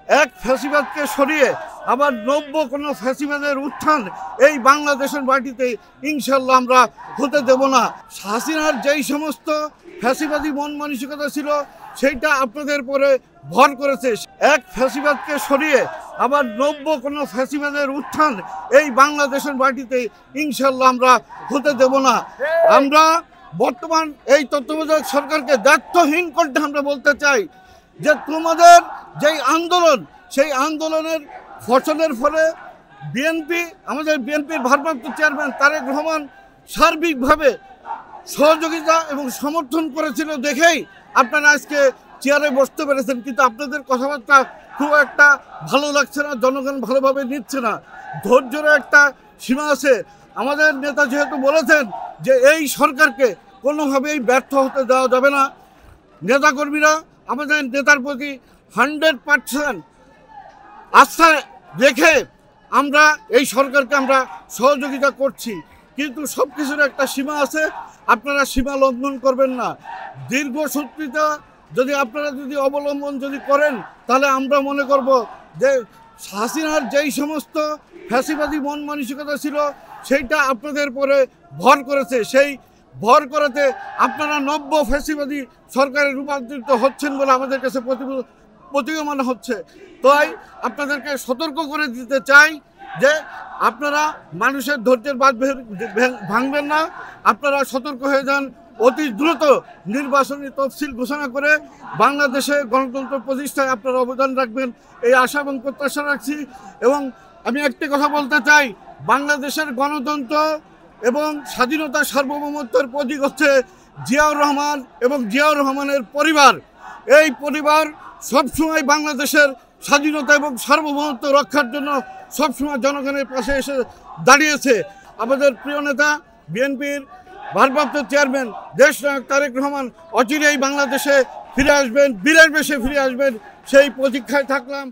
এক ফ্যাসিবাদকে সরিয়ে আবার নব্য কোনো ফ্যাসিবাদের উত্থান এই বাংলাদেশের মাটিতে ইনশাল্লাহ আমরা হতে দেব না। হাসিনার যেই সমস্ত ফ্যাসিবাদী মন মানসিকতা ছিল সেইটা আপনাদের পরে ভর করেছে। এক ফ্যাসিবাদকে সরিয়ে আবার নব্য কোনো ফ্যাসিবাদের উত্থান এই বাংলাদেশের মাটিতে ইনশাল্লাহ আমরা হতে দেব না। আমরা বর্তমান এই তত্ত্বাবধায়ক সরকারকে দায়িত্বহীন করতে আমরা বলতে চাই যে তোমাদের যেই আন্দোলন সেই আন্দোলনের ফসলের ফলে আমাদের বিএনপির ভারপ্রাপ্ত চেয়ারম্যান তারেক রহমান সার্বিকভাবে সহযোগিতা এবং সমর্থন করেছিল দেখেই আপনারা আজকে চেয়ারে বসতে পেরেছেন। কিন্তু আপনাদের কথাবার্তা খুব একটা ভালো লাগছে না, জনগণ ভালোভাবে নিচ্ছে না। ধৈর্যের একটা সীমা আছে। আমাদের নেতা যেহেতু বলেছেন যে এই সরকারকে কোনোভাবেই ব্যর্থ হতে দেওয়া যাবে না, নেতাকর্মীরা আমাদের নেতার প্রতি 100% আস্থা রেখে আমরা এই সরকারকে আমরা সহযোগিতা করছি। কিন্তু সব কিছুর একটা সীমা আছে, আপনারা সীমা লঙ্ঘন করবেন না। দীর্ঘসূত্রিতা আপনারা অবলম্বন করেন তাহলে আমরা মনে করব যে হাসিনার যেই সমস্ত ফ্যাসিবাদী মন মানসিকতা ছিল সেইটা আপনাদের পরে ভর করেছে। সেই ভর করাতে আপনারা নব্য ফ্যাসিবাদী সরকারে রূপান্তরিত হচ্ছেন বলে আমাদের কাছে প্রতীয়মান হচ্ছে। তাই আপনাদেরকে সতর্ক করে দিতে চাই যে আপনারা মানুষের ধৈর্যের বাঁধ ভাঙবেন না, আপনারা সতর্ক হয়ে যান। অতি দ্রুত নির্বাচনী তফসিল ঘোষণা করে বাংলাদেশে গণতন্ত্র প্রতিষ্ঠায় আপনারা অবদান রাখবেন এই আশা এবং প্রত্যাশা রাখছি। এবং আমি একটি কথা বলতে চাই, বাংলাদেশের গণতন্ত্র এবং স্বাধীনতা সার্বভৌমত্বের প্রতীক হচ্ছে জিয়াউর রহমান এবং জিয়াউর রহমানের পরিবার। এই পরিবার সবসময় বাংলাদেশের স্বাধীনতা এবং সার্বভৌমত্ব রক্ষার জন্য সবসময় জনগণের পাশে এসে দাঁড়িয়েছে। আমাদের প্রিয় নেতা বিএনপির ভারপ্রাপ্ত চেয়ারম্যান দেশনায়ক তারেক রহমান অচিরেই বাংলাদেশে ফিরে আসবেন, বীরের বেশে ফিরে আসবেন, সেই প্রতীক্ষায় থাকলাম।